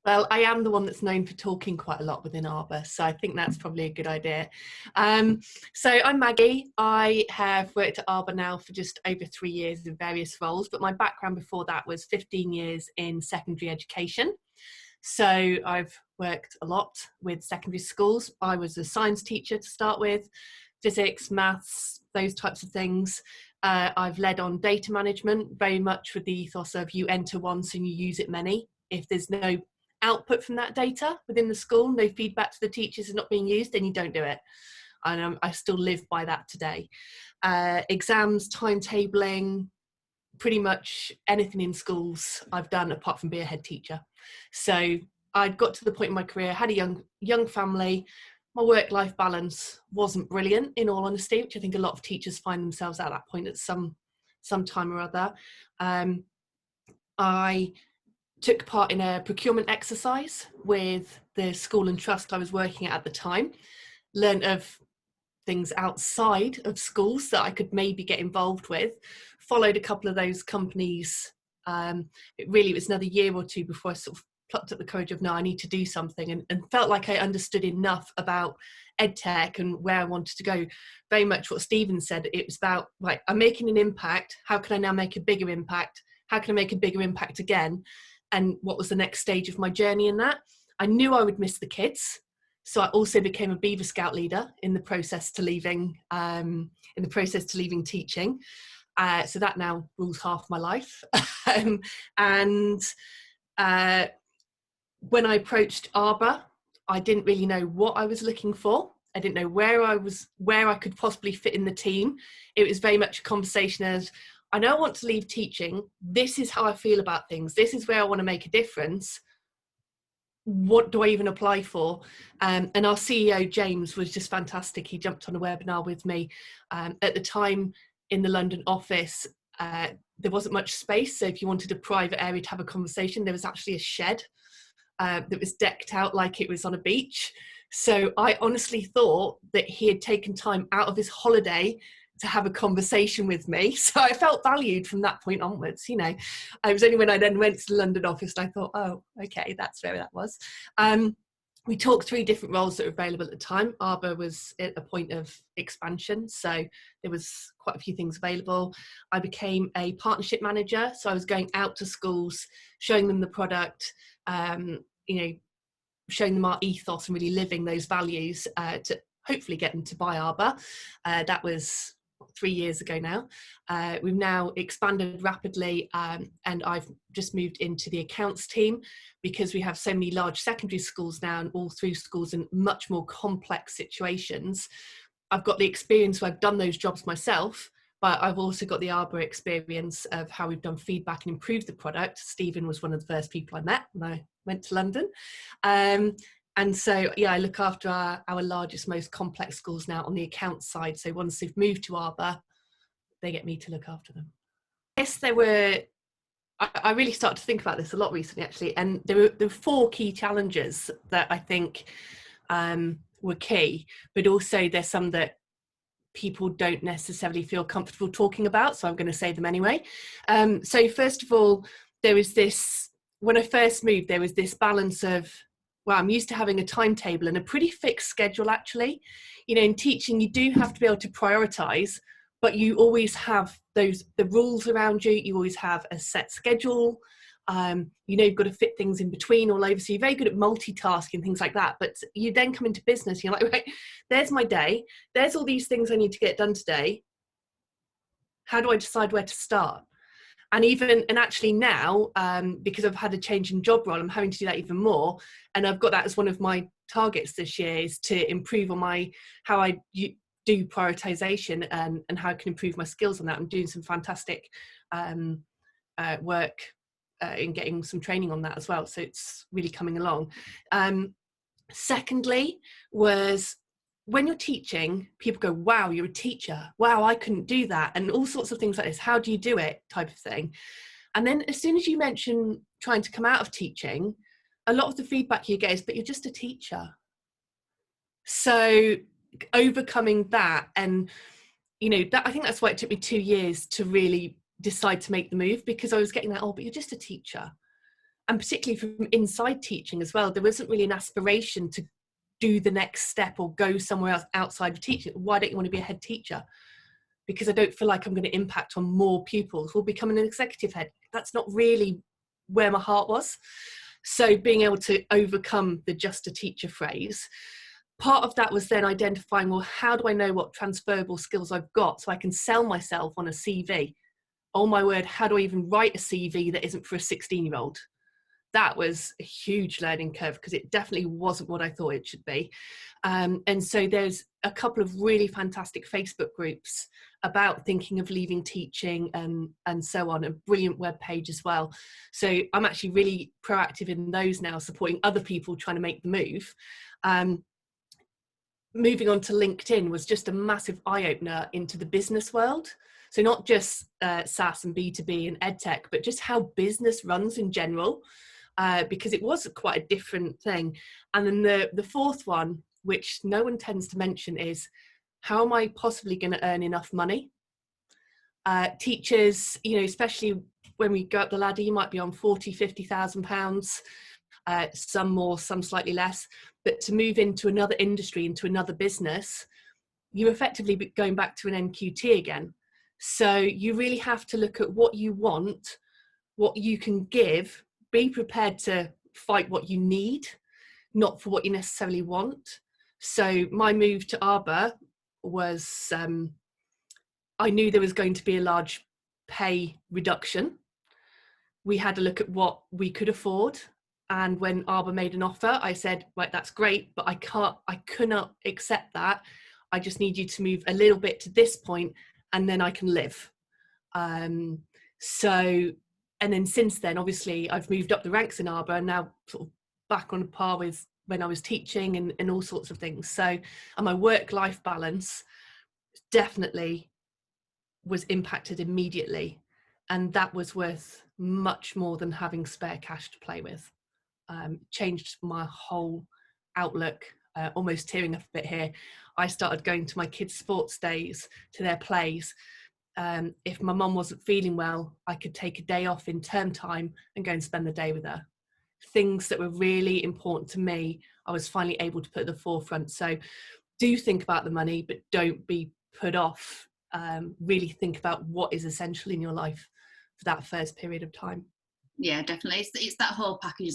Well, I am the one that's known for talking quite a lot within Arbor, so I think that's probably a good idea. So I'm Maggie. I have worked at Arbor now for just over 3 years in various roles, but my background before that was 15 years in secondary education. So I've worked a lot with secondary schools. I was a science teacher to start with, physics, maths, those types of things. I've led on data management, very much with the ethos of you enter once and you use it many. If there's no output from that data within the school, no feedback to the teachers is not being used, then you don't do it. And I still live by that today. Exams, timetabling, pretty much anything in schools I've done apart from be a head teacher. So I'd got to the point in my career, had a young family. My work-life balance wasn't brilliant, in all honesty, which I think a lot of teachers find themselves at that point at some time or other. I took part in a procurement exercise with the school and trust I was working at the time, learned of things outside of schools that I could maybe get involved with, followed a couple of those companies. It really was another year or two before I sort of plucked up the courage of, no, I need to do something, and felt like I understood enough about EdTech and where I wanted to go. Very much what Stephen said, it was about, right, I'm making an impact, how can I now make a bigger impact? How can I make a bigger impact again? And what was the next stage of my journey in that? I knew I would miss the kids. So I also became a Beaver Scout leader in the process to leaving teaching. So that now rules half my life. And when I approached Arbor, I didn't really know what I was looking for. I didn't know where I could possibly fit in the team. It was very much a conversation as, I know I want to leave teaching. This is how I feel about things. This is where I want to make a difference. What do I even apply for? And our CEO, James, was just fantastic. He jumped on a webinar with me. At the time in the London office, there wasn't much space. So if you wanted a private area to have a conversation, there was actually a shed that was decked out like it was on a beach. So I honestly thought that he had taken time out of his holiday to have a conversation with me. So I felt valued from that point onwards. You know, it was only when I then went to the London office and I thought, oh, okay, that's where that was. We talked through different roles that were available at the time. Arbor was at a point of expansion, so there was quite a few things available. I became a partnership manager, so I was going out to schools, showing them the product, showing them our ethos and really living those values to hopefully get them to buy Arbor. That was 3 years ago now. We've now expanded rapidly, and I've just moved into the accounts team because we have so many large secondary schools now, and all through schools in much more complex situations. I've got the experience where I've done those jobs myself, but I've also got the Arbor experience of how we've done feedback and improved the product. Stephen was one of the first people I met when I went to London. And so, yeah, I look after our largest, most complex schools now on the account side. So once they've moved to Arbor, they get me to look after them. Yes, I really started to think about this a lot recently, actually. And there were 4 key challenges that I think were key, but also there's some that people don't necessarily feel comfortable talking about. So I'm going to say them anyway. So first of all, there was this, when I first moved, there was this balance of, well, I'm used to having a timetable and a pretty fixed schedule, actually. You know, in teaching, you do have to be able to prioritize, but you always have the rules around you. You always have a set schedule. You've got to fit things in between all over. So you're very good at multitasking, things like that. But you then come into business, and you're like, right, there's my day. There's all these things I need to get done today. How do I decide where to start? And actually now, because I've had a change in job role, I'm having to do that even more. And I've got that as one of my targets this year, is to improve on how I do prioritization and how I can improve my skills on that. I'm doing some fantastic work in getting some training on that as well. So it's really coming along. Secondly was, when you're teaching, people go, wow, you're a teacher. Wow, I couldn't do that. And all sorts of things like this. How do you do it? Type of thing. And then as soon as you mention trying to come out of teaching, a lot of the feedback you get is, but you're just a teacher. So overcoming that, and, I think that's why it took me 2 years to really decide to make the move, because I was getting that, oh, but you're just a teacher. and particularly from inside teaching as well, there wasn't really an aspiration to do the next step or go somewhere else outside of teaching. Why don't you want to be a head teacher? Because I don't feel like I'm going to impact on more pupils or become an executive head. That's not really where my heart was. So being able to overcome the just a teacher phrase, part of that was then identifying, well, how do I know what transferable skills I've got so I can sell myself on a CV? Oh my word, how do I even write a CV that isn't for a 16-year-old? That was a huge learning curve because it definitely wasn't what I thought it should be. And so there's a couple of really fantastic Facebook groups about thinking of leaving teaching and so on, a brilliant web page as well. So I'm actually really proactive in those now, supporting other people trying to make the move. Moving on to LinkedIn was just a massive eye-opener into the business world. So not just SaaS and B2B and EdTech, but just how business runs in general, because it was quite a different thing. And then the fourth one, which no one tends to mention, is how am I possibly going to earn enough money? Teachers, especially when we go up the ladder, you might be on 40, 50,000 pounds, some more, some slightly less. But to move into another industry, into another business, you're effectively going back to an NQT again. So you really have to look at what you want, what you can give, be prepared to fight what you need, not for what you necessarily want. So my move to Arbor was, I knew there was going to be a large pay reduction. We had to look at what we could afford. And when Arbor made an offer, I said, right, that's great, but I could not accept that. I just need you to move a little bit to this point and then I can live. And then since then, obviously I've moved up the ranks in Arbor and now sort of back on par with when I was teaching and all sorts of things. So, and my work-life balance definitely was impacted immediately. And that was worth much more than having spare cash to play with. Changed my whole outlook, almost tearing up a bit here. I started going to my kids' sports days, to their plays. If my mum wasn't feeling well, I could take a day off in term time and go and spend the day with her. Things that were really important to me, I was finally able to put at the forefront. So do think about the money, but don't be put off. Really think about what is essential in your life for that first period of time. Yeah, definitely. It's that whole package